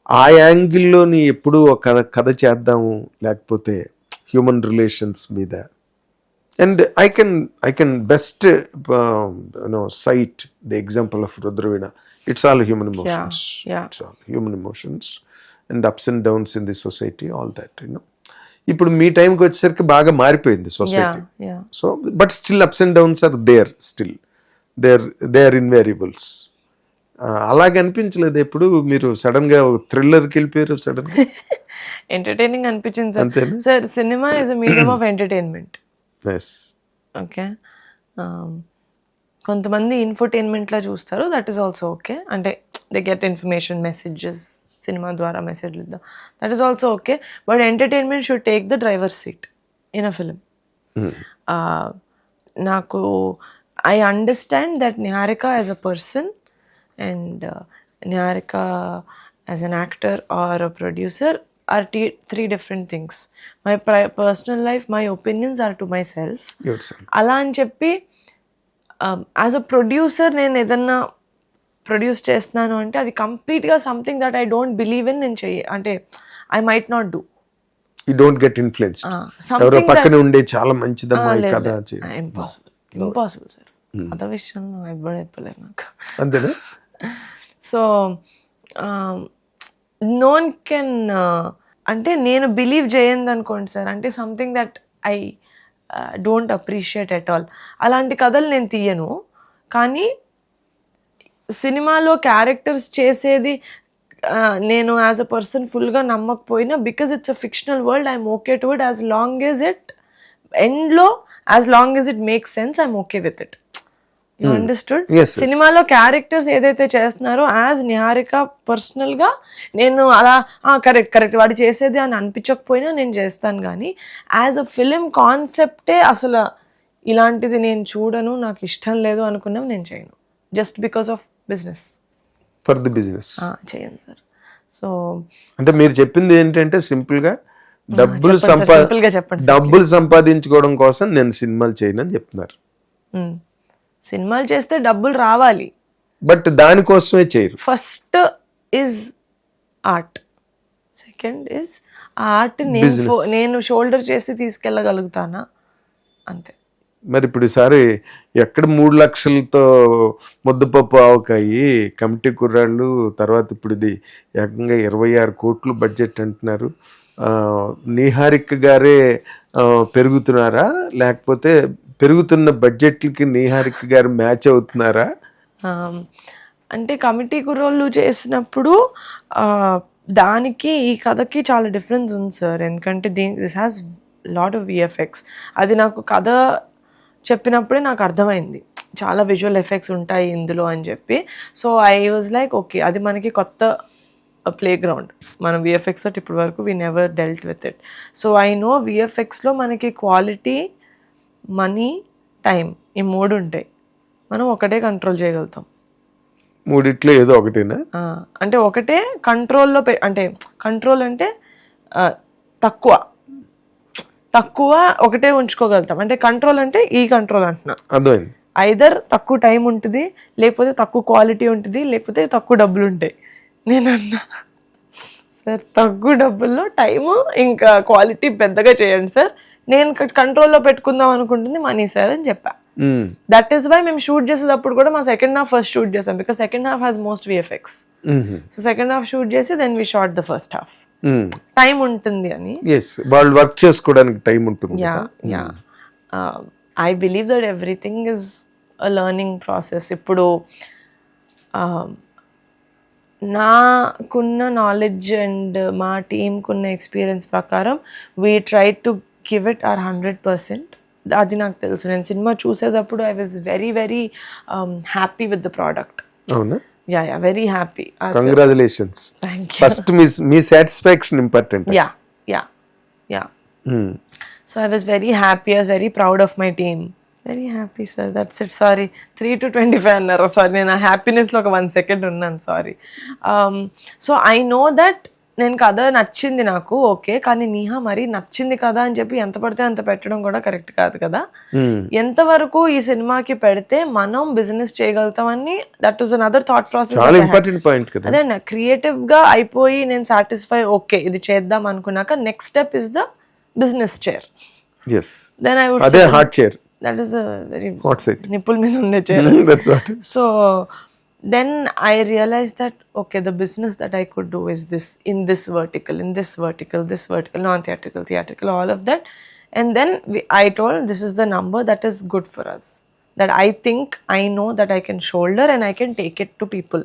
ఆ యాంగిల్లోని ఎప్పుడూ ఒక కథ చేద్దాము, లేకపోతే హ్యూమన్ రిలేషన్స్ మీద. And I can best cite the example of Rudraveena. It's all human emotions. It's all human emotions and ups and downs in the society, all that you know. ఇప్పుడు మీ టైంకి వచ్చేసరికి బాగా మారిపోయింది society. So but still ups and downs are there, still they are invariables. అలాగే అనిపించలేదు ఎప్పుడు మీరు సడన్ గా థ్రిల్లర్కి వెళ్ళిపోయారు సడన్ గా? ఎంటర్టైనింగ్ అనిపించింది sir. Sir cinema is a medium of entertainment. Okay, కొంతమంది ఇన్ఫోటైన్మెంట్ లా చూస్తారు, దట్ ఈస్ ఆల్సో ఓకే. అంటే they get information, messages, cinema ద్వారా మెసేజ్లు ఇద్దాం, that is also okay. But entertainment should take the driver seat in a film. నాకు I understand that Niharika as a person and Niharika as an actor or a producer are three different things. My personal life, my opinions are to myself. అలా అని చెప్పి as a producer నేను ఏదన్నా produce చేస్తున్నాను అంటే అది కంప్లీట్గా something that I don't believe in నేను అంటే I might not do. You don't get influence. ఎవరో పక్కన ఉండే చాలా మంచిదమ్మా ఈ కథ. Impossible sir. అదే విషయంలో ఎప్పుడు చెప్పలేదు నాకు. అంతేనా? సో నో వన్ కెన్ అంటే నేను బిలీవ్ చేయను అనుకోండి సార్, అంటే something that I don't appreciate at all. అలాంటి కథలు నేను తీయను. కానీ సినిమాలో క్యారెక్టర్స్ చేసేది నేను యాజ్ అ పర్సన్ ఫుల్గా నమ్మకపోయినా, because it's a fictional world, I'm okay to it as long as it ఎండ్లో, as long as it makes sense, I'm okay with it. You understood? సినిమాలో క్యారెక్టర్స్ ఏదైతే చేస్తున్నారో యాజ్ నిహారిక పర్సనల్ గా నేను అలా correct వాడు చేసేది అని అనిపించకపోయినా నేను చేస్తాను. కానీ యాజ్ అ ఫిలిం కాన్సెప్టే అసలు ఇలాంటిది నేను చూడను, నాకు ఇష్టం లేదు అనుకున్నాం నేను చేయను, just because of business. For the business చేయను సార్. సో అంటే మీరు చెప్పింది ఏంటంటే సింపుల్ గా డబ్బులు సంపాదించుకోవడం కోసం నేను సినిమాలు చేయను అని చెప్తున్నారు. సినిమాలు చేస్తే డబ్బులు రావాలి, బట్ దానికోసమే చేయరు. First is art, second is art నేను షోల్డర్ చేసి తీసుకెళ్ళగలుగుతానా, అంతే. మరి ఇప్పుడు ఈసారి ఎక్కడ 3 లక్షలతో ముద్దపప్పు ఆవకాయి కమిటీ కుర్రాళ్ళు, తర్వాత ఇప్పుడు ఇది ఏకంగా 26 కోట్లు బడ్జెట్ అంటున్నారు. నిహారిక గారే పెరుగుతున్నారా, లేకపోతే పెరుగుతున్న బడ్జెట్లకి నిహారిక గారు మ్యాచ్ అవుతున్నారా? అంటే కమిటీ కుర్రోళ్ళు చేసినప్పుడు దానికి ఈ కథకి చాలా డిఫరెన్స్ ఉంది సార్. ఎందుకంటే this has lot of VFX. అది నాకు కథ చెప్పినప్పుడే నాకు అర్థమైంది చాలా విజువల్ ఎఫెక్ట్స్ ఉంటాయి ఇందులో అని చెప్పి. So I was like okay, అది మనకి కొత్త ప్లే గ్రౌండ్. మనం విఎఫ్ఎక్స్ తోటి ఇప్పటి వరకు we never dealt with it. So I know విఎఫ్ఎక్స్లో మనకి క్వాలిటీ, మనీ, టైం, ఈ 3 ఉంటాయి. మనం ఒకటే కంట్రోల్ చేయగలుగుతాం. 3 ఏదో ఒకటేనా? అంటే ఒకటే కంట్రోల్లో అంటే కంట్రోల్ అంటే తక్కువ ఒకటే ఉంచుకోగలుగుతాం. అంటే కంట్రోల్ అంటే ఈ కంట్రోల్ అంటున్నా. అర్థమైంది. ఐదర్ తక్కువ టైం ఉంటుంది, లేకపోతే తక్కువ క్వాలిటీ ఉంటుంది, లేకపోతే తక్కువ డబ్బులు ఉంటాయి. నేను అన్నా సార్ తక్కువ డబ్బుల్లో టైము ఇంకా క్వాలిటీ పెద్దగా చేయండి సార్, నేను కంట్రోల్లో పెట్టుకుందాం అనుకుంటుంది మనీ సార్ అని చెప్పా. దట్ ఈస్ వై మేము షూట్ చేసేటప్పుడు కూడా మా సెకండ్ హాఫ్ ఫస్ట్ షూట్ చేసాం, because second half has most VFX. So second half shoot చేసి then we shot the first half. Time ఉంటుంది అని, వాళ్ళు వర్క్ చేసుకోవడానికి టైం ఉంటుంది. I believe that everything is a learning process. ఇప్పుడు నాకున్న knowledge and మా టీంకున్న ఎక్స్పీరియన్స్ ప్రకారం we try to give it our 100%. అది నాకు తెలుసు. నేను సినిమా చూసేటప్పుడు I was very very happy with the product. అవునా? Yeah very happy. Congratulations. First మీ satisfaction important. Yeah so I was very happy, I was very proud of my team. Very happy sir, that's it. Sorry 3 to 25 అన్నారు. Sorry, నేను ఆ హ్యాపీనెస్లో ఒక 1 second ఉన్నాను. Sorry. So I know that నేను కథ నచ్చింది నాకు ఓకే, కానీ నీహా మరి నచ్చింది కదా అని చెప్పి ఎంత పడితే అంత పెట్టడం కూడా కరెక్ట్ కాదు కదా. ఎంతవరకు ఈ సినిమాకి పెడితే మనం బిజినెస్ చేయగలుగుతామని, that was another thought process. చాలా ఇంపార్టెంట్ పాయింట్ కదా. అదే నా క్రియేటివ్ గా అయిపోయి నేను సాటిస్ఫై ఓకే ఇది చేద్దాం అనుకున్నాక next step is the business chair. yes then I would అదే hot chair, that is a very hot seat, నిప్పుల మీద ఉండే chair. that's what. So then I realized that okay, the business that I could do is this, in this vertical, this vertical, non-theatrical, theatrical, all of that. And then I told this is the number that is good for us, that I think I know that I can shoulder and I can take it to people.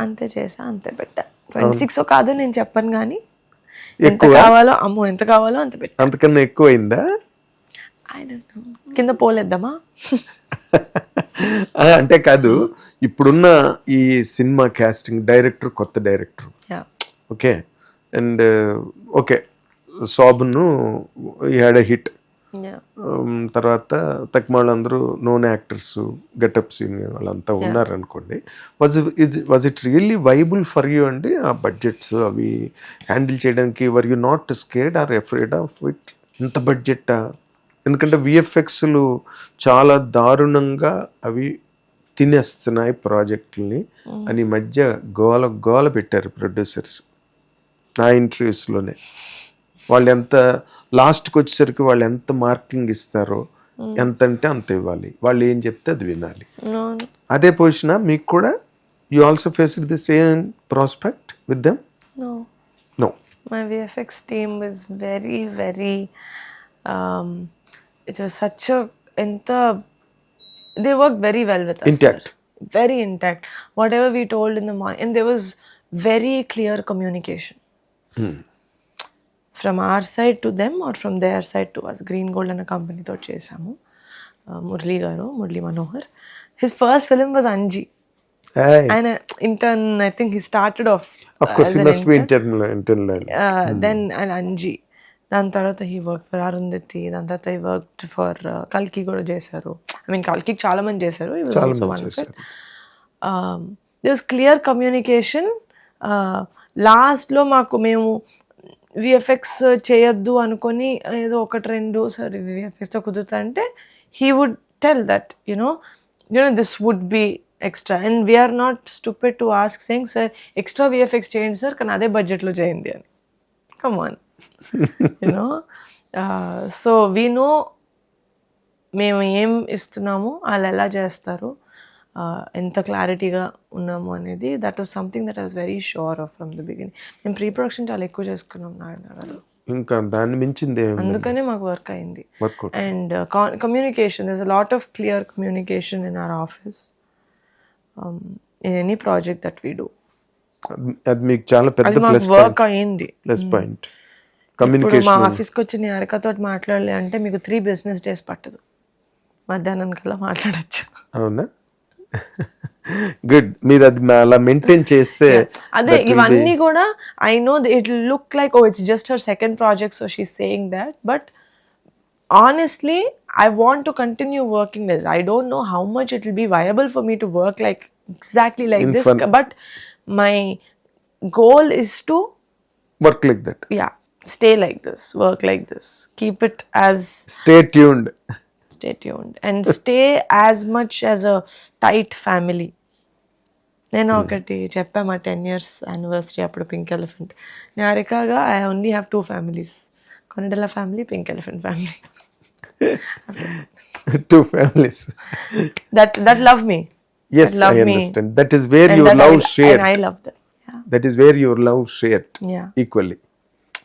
అంతే చేసా, అంతే పెట్టా. 26 కాదు నేను చెప్పను, కానీ ఎంత కావాలో అమ్మో ఎంత కావాలో అంత పెట్టా. అంతకన్నా ఎక్కువ అయిందా? I don't know. కింద పోలేద్దామా? అంటే కాదు, ఇప్పుడున్న ఈ సినిమా కాస్టింగ్, డైరెక్టర్ కొత్త డైరెక్టర్, ఓకే, అండ్ ఓకే శోభను ఈ హ్యాడ్ ఎ హిట్. తర్వాత తక్కువ అందరూ నోన్ యాక్టర్స్, గెటప్ సీన్ వాళ్ళంతా ఉన్నారు అనుకోండి. Was it really viable for you అండి? ఆ బడ్జెట్స్ అవి హ్యాండిల్ చేయడానికి were you not scared or afraid of it? ఇంత బడ్జెట్టా? ఎందుకంటే విఎఫ్ఎక్స్లు చాలా దారుణంగా అవి తినేస్తున్నాయి ప్రాజెక్టుల్ని అని మధ్య గోల పెట్టారు ప్రొడ్యూసర్స్ నా ఇంటర్వ్యూస్లోనే. వాళ్ళు ఎంత లాస్ట్కి వచ్చేసరికి వాళ్ళు ఎంత మార్కింగ్ ఇస్తారో, ఎంత అంటే అంత ఇవ్వాలి, వాళ్ళు ఏం చెప్తే అది వినాలి. అదే పొజిషన్ మీకు కూడా? You also faced the same prospect with them? No, my VFX team was very very it was such a they worked very well with us, intact sir. Very intact, whatever we told in the morning, and there was very clear communication from our side to them or from their side to us. Green Gold and a company tho chesamu, Murli Manohar, his first film was Anji. Hey. And intern, I think he started off of course he must be intern then an Anji. దాని తర్వాత he work for Arundhati, దాని తర్వాత he work for కల్కి కూడా చేశారు. I mean కల్కి చాలా మంది చేశారు. దిర్ వాజ్ క్లియర్ కమ్యూనికేషన్. లాస్ట్లో మేము విఎఫ్ఎక్స్ చేయొద్దు అనుకొని ఏదో ఒకటి రెండు సరే విఎఫ్ఎక్స్తో కుదురుతా అంటే he would tell that you know this would be extra, and we are not stupid to ask saying sir extra VFX చేయండి సార్, కానీ అదే బడ్జెట్లో చేయండి అని. Come on, so we know మేము ఏం ఇస్తున్నాము, వాళ్ళు ఎలా చేస్తారు, ఎంత క్లారిటీగా ఉన్నాము అనేది. That was something that I was very sure of from the beginning. మేము ప్రీ ప్రొడక్షన్ చాలా ఎక్కువ చేసుకున్నాం నారాయణలో, ఇంకా దాన్ని మించింది అందుకనే మాకు వర్క్ అయింది. And communication, there's a lot of clear communication in our office, in any project that we do. అది మీకు చాలా పెద్ద ప్లస్ వర్క్ అయింది. ప్లస్ పాయింట్ ఇప్పుడు కమ్యూనికేషన్. మా ఆఫీస్కి వచ్చి నేను అరకతో మాట్లాడలే అంటే మీకు 3 business days పట్టదు, మధ్యాహ్నం కల్లా మాట్లాడచ్చు. అవునా? గుడ్, మీరు అది అలా మెయింటైన్ చేస్తే. అదే ఇవన్నీ కూడా I know it look like oh it's just her second project, so she's saying that, but honestly I want to continue working this. I don't know how much it will be viable for me to work like exactly like in this fun. But my goal is to work like that. Yeah, stay like this, work like this, keep it as stay tuned and stay as much as a tight family. నేను ఒకటి చెప్పా, మా 10 years anniversary అప్పుడు pink elephant నిహారికగా I only have 2 families, Konidela family, pink elephant family. 2 families that love me. Yes, that love I me. understand. That is where your love shared. And I love them. Yeah. That is where your love shared Yeah. equally.